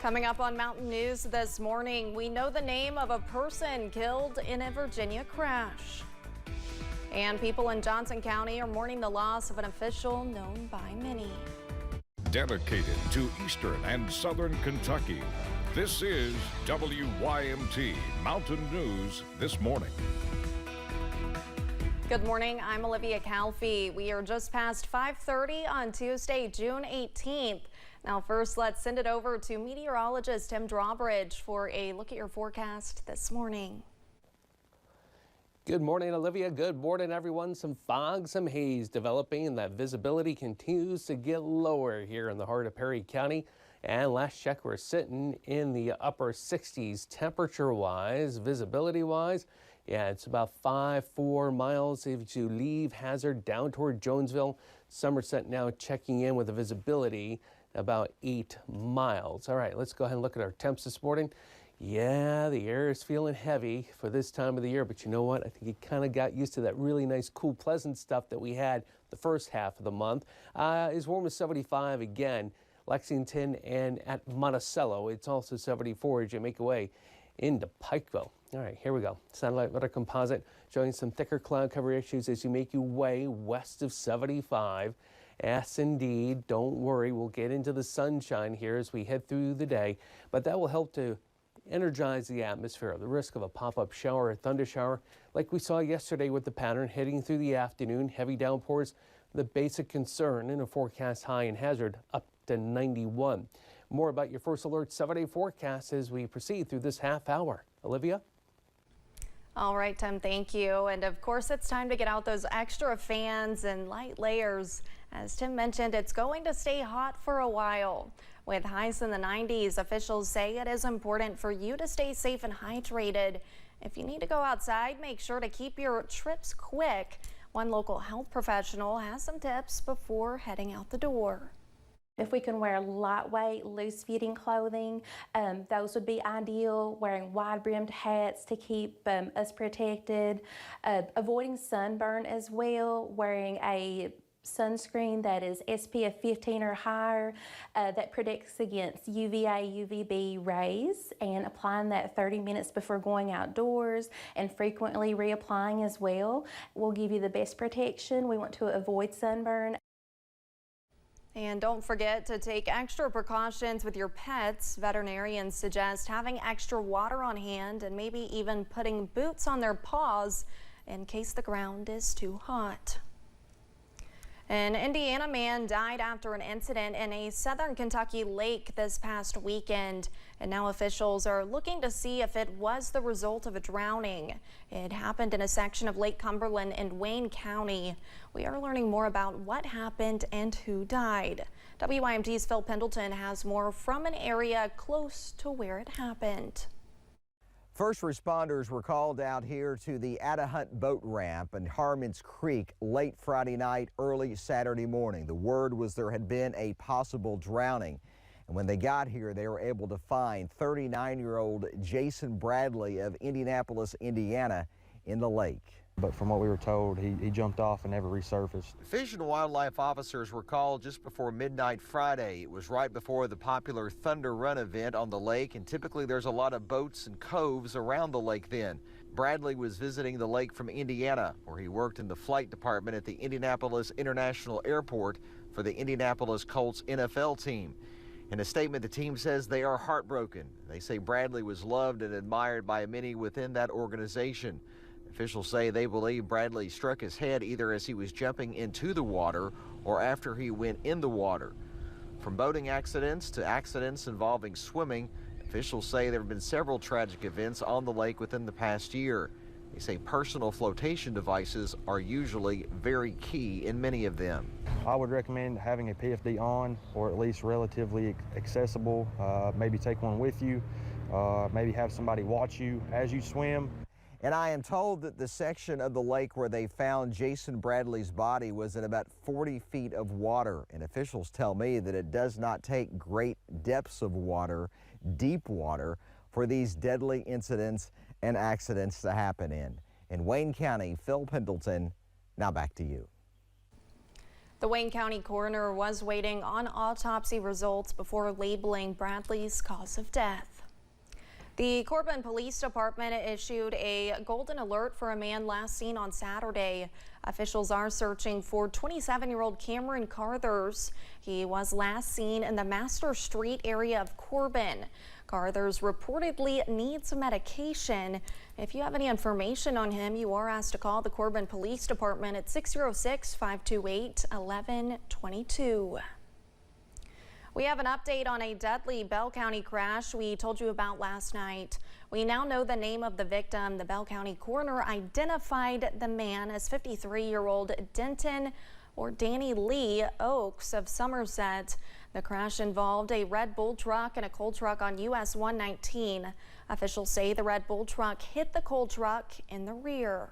Coming up on Mountain News this morning, we know the name of a person killed in a Virginia crash. And people in Johnson County are mourning the loss of an official known by many. Dedicated to Eastern and Southern Kentucky, this is WYMT Mountain News This Morning. Good morning, I'm Olivia Calfee. We are just past 5:30 on Tuesday, June 18th. Now first, let's send it over to meteorologist Tim Drawbridge for a look at your forecast this morning. Good morning, Olivia. Good morning, everyone. Some fog, some haze developing, and that visibility continues to get lower here in the heart of Perry County. And last check, we're sitting in the upper 60s temperature-wise, visibility-wise. Yeah, it's about 4 miles if you leave Hazard down toward Jonesville. Somerset now checking in with a visibility about 8 miles. All right, let's go ahead and look at our temps this morning. Yeah, the air is feeling heavy for this time of the year, but you know what? I think you kind of got used to that really nice, cool, pleasant stuff that we had the first half of the month. As warm as 75 again, Lexington and at Monticello. It's also 74 as you make your way into Pikeville. All right, here we go. Satellite weather composite showing some thicker cloud cover issues as you make your way west of 75. Yes, indeed. Don't worry. We'll get into the sunshine here as we head through the day, but that will help to energize the atmosphere. The risk of a pop-up shower or thunder shower like we saw yesterday with the pattern heading through the afternoon. Heavy downpours, the basic concern, and a forecast high in Hazard up to 91. More about your First Alert 7-day forecast as we proceed through this half hour. Olivia? All right, Tim, thank you. And of course, it's time to get out those extra fans and light layers. As Tim mentioned, it's going to stay hot for a while. With highs in the 90s, officials say it is important for you to stay safe and hydrated. If you need to go outside, make sure to keep your trips quick. One local health professional has some tips before heading out the door. If we can wear lightweight, loose-fitting clothing, those would be ideal. Wearing wide-brimmed hats to keep us protected. Avoiding sunburn as well. Wearing a sunscreen that is SPF 15 or higher that protects against UVA, UVB rays, and applying that 30 minutes before going outdoors and frequently reapplying as well will give you the best protection. We want to avoid sunburn. And don't forget to take extra precautions with your pets. Veterinarians suggest having extra water on hand and maybe even putting boots on their paws in case the ground is too hot. An Indiana man died after an incident in a southern Kentucky lake this past weekend, and now officials are looking to see if it was the result of a drowning. It happened in a section of Lake Cumberland in Wayne County. We are learning more about what happened and who died. WYMT's Phil Pendleton has more from an area close to where it happened. First responders were called out here to the Attahunt boat ramp in Harmon's Creek late Friday night, early Saturday morning. The word was there had been a possible drowning. And when they got here, they were able to find 39-year-old Jason Bradley of Indianapolis, Indiana, in the lake. But from what we were told, he jumped off and never resurfaced. Fish and wildlife officers were called just before midnight Friday. It was right before the popular Thunder Run event on the lake, and typically there's a lot of boats and coves around the lake then. Bradley was visiting the lake from Indiana, where he worked in the flight department at the Indianapolis International Airport for the Indianapolis Colts NFL team. In a statement, the team says they are heartbroken. They say Bradley was loved and admired by many within that organization. Officials say they believe Bradley struck his head either as he was jumping into the water or after he went in the water. From boating accidents to accidents involving swimming, officials say there have been several tragic events on the lake within the past year. They say personal flotation devices are usually very key in many of them. I would recommend having a PFD on, or at least relatively accessible. Maybe take one with you. Maybe have somebody watch you as you swim. And I am told that the section of the lake where they found Jason Bradley's body was in about 40 feet of water. And officials tell me that it does not take great depths of water, deep water, for these deadly incidents and accidents to happen in. In Wayne County, Phil Pendleton, now back to you. The Wayne County coroner was waiting on autopsy results before labeling Bradley's cause of death. The Corbin Police Department issued a golden alert for a man last seen on Saturday. Officials are searching for 27-year-old Cameron Carthers. He was last seen in the Master Street area of Corbin. Carthers reportedly needs medication. If you have any information on him, you are asked to call the Corbin Police Department at 606-528-1122. We have an update on a deadly Bell County crash we told you about last night. We now know the name of the victim. The Bell County coroner identified the man as 53-year-old Denton or Danny Lee Oaks of Somerset. The crash involved a Red Bull truck and a coal truck on US 119. Officials say the Red Bull truck hit the coal truck in the rear.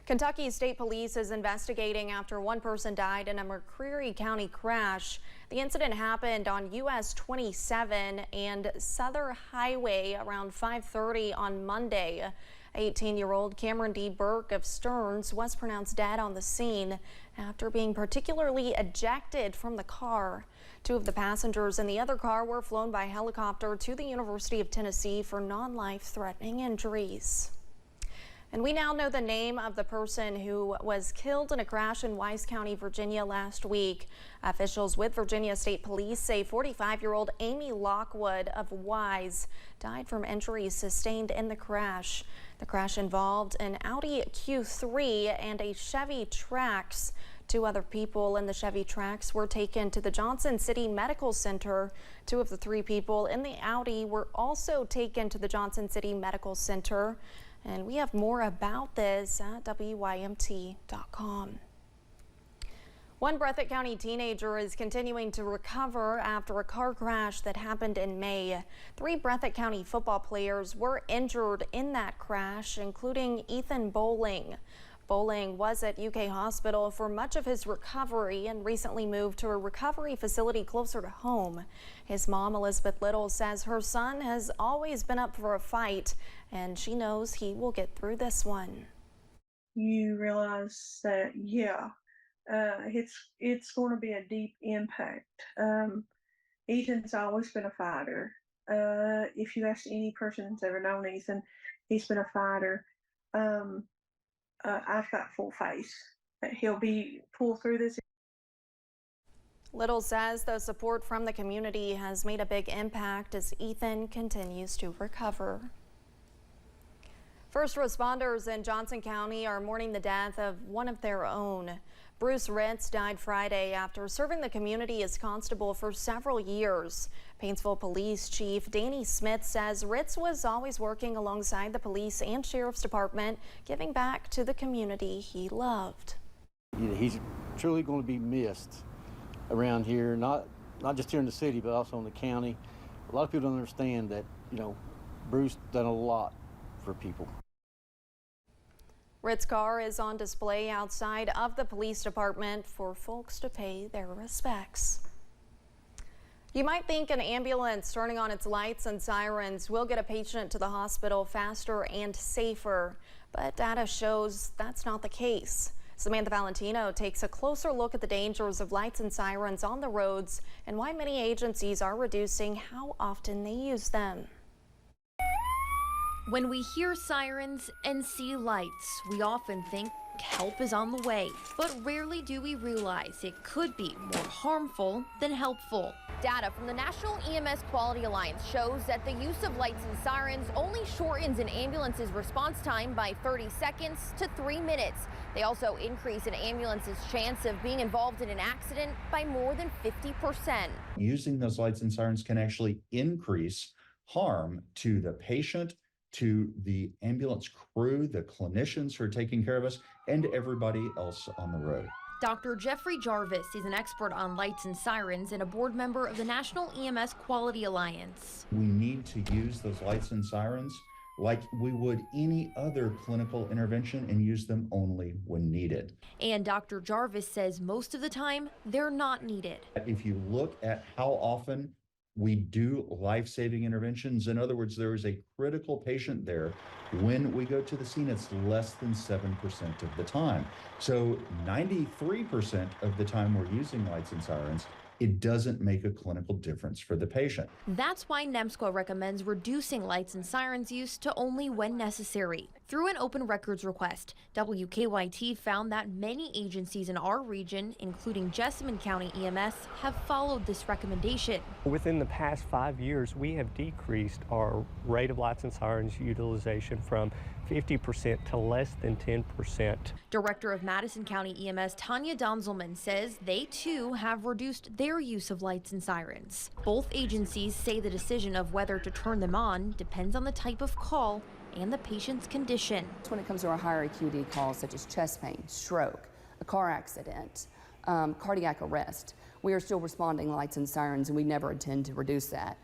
Kentucky State Police is investigating after one person died in a McCreary County crash. The incident happened on US 27 and Southern Highway around 5:30 on Monday. 18-year-old Cameron D. Burke of Stearns was pronounced dead on the scene after being particularly ejected from the car. Two of the passengers in the other car were flown by helicopter to the University of Tennessee for non-life-threatening injuries. And we now know the name of the person who was killed in a crash in Wise County, Virginia last week. Officials with Virginia State Police say 45-year-old Amy Lockwood of Wise died from injuries sustained in the crash. The crash involved an Audi Q3 and a Chevy Trax. Two other people in the Chevy Trax were taken to the Johnson City Medical Center. Two of the three people in the Audi were also taken to the Johnson City Medical Center. And we have more about this at WYMT.com. One Breathitt County teenager is continuing to recover after a car crash that happened in May. 3 Breathitt County football players were injured in that crash, including Ethan Bowling. Bowling was at UK Hospital for much of his recovery and recently moved to a recovery facility closer to home. His mom, Elizabeth Little, says her son has always been up for a fight and she knows he will get through this one. You realize that, it's going to be a deep impact. Ethan's always been a fighter. If you ask any person who's ever known Ethan, he's been a fighter. I've got full faith that he'll pull through this. Little says the support from the community has made a big impact as Ethan continues to recover. First responders in Johnson County are mourning the death of one of their own. Bruce Ritz died Friday after serving the community as constable for several years. Painesville Police Chief Danny Smith says Ritz was always working alongside the police and sheriff's department, giving back to the community he loved. He's truly going to be missed around here, not just here in the city, but also in the county. A lot of people don't understand that, Bruce done a lot for people. Ritz's car is on display outside of the police department for folks to pay their respects. You might think an ambulance turning on its lights and sirens will get a patient to the hospital faster and safer, but data shows that's not the case. Samantha Valentino takes a closer look at the dangers of lights and sirens on the roads and why many agencies are reducing how often they use them. When we hear sirens and see lights, we often think help is on the way, but rarely do we realize it could be more harmful than helpful. Data from the National EMS Quality Alliance shows that the use of lights and sirens only shortens an ambulance's response time by 30 seconds to 3 minutes. They also increase an ambulance's chance of being involved in an accident by more than 50%. Using those lights and sirens can actually increase harm to the patient, to the ambulance crew, the clinicians who are taking care of us, and everybody else on the road. Dr. Jeffrey Jarvis is an expert on lights and sirens and a board member of the National EMS Quality Alliance. We need to use those lights and sirens like we would any other clinical intervention and use them only when needed. And Dr. Jarvis says most of the time they're not needed. If you look at how often we do life-saving interventions. In other words, there is a critical patient there. When we go to the scene, it's less than 7% of the time. So 93% of the time we're using lights and sirens, it doesn't make a clinical difference for the patient. That's why NEMSCO recommends reducing lights and sirens use to only when necessary. Through an open records request, WKYT found that many agencies in our region, including Jessamine County EMS, have followed this recommendation. Within the past 5 years, we have decreased our rate of lights and sirens utilization from 50% to less than 10%. Director of Madison County EMS Tanya Donzelman says they too have reduced their use of lights and sirens. Both agencies say the decision of whether to turn them on depends on the type of call and the patient's condition. When it comes to our higher acuity calls such as chest pain, stroke, a car accident, cardiac arrest, we are still responding lights and sirens, and we never intend to reduce that.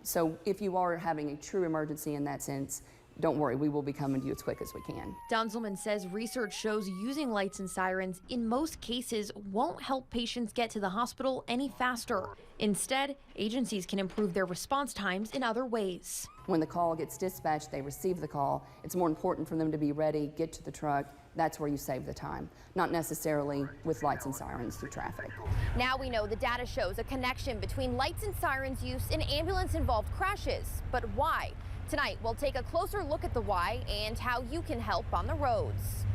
So if you are having a true emergency in that sense, don't worry, we will be coming to you as quick as we can. Donzelman says research shows using lights and sirens in most cases won't help patients get to the hospital any faster. Instead, agencies can improve their response times in other ways. When the call gets dispatched, they receive the call. It's more important for them to be ready, get to the truck. That's where you save the time, not necessarily with lights and sirens through traffic. Now we know the data shows a connection between lights and sirens use in ambulance-involved crashes. But why? Tonight, we'll take a closer look at the why and how you can help on the roads.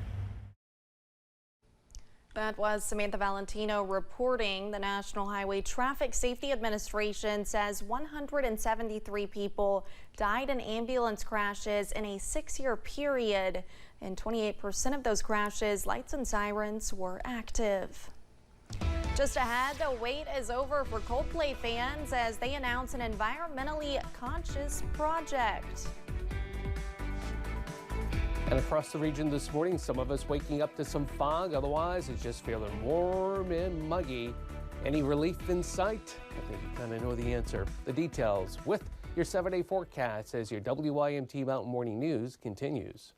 That was Samantha Valentino reporting. The National Highway Traffic Safety Administration says 173 people died in ambulance crashes in a 6-year period. In 28% of those crashes, lights and sirens were active. Just ahead, the wait is over for Coldplay fans as they announce an environmentally conscious project. And across the region this morning, some of us waking up to some fog. Otherwise, it's just feeling warm and muggy. Any relief in sight? I think you kind of know the answer. The details with your 7-day forecast as your WYMT Mountain Morning News continues.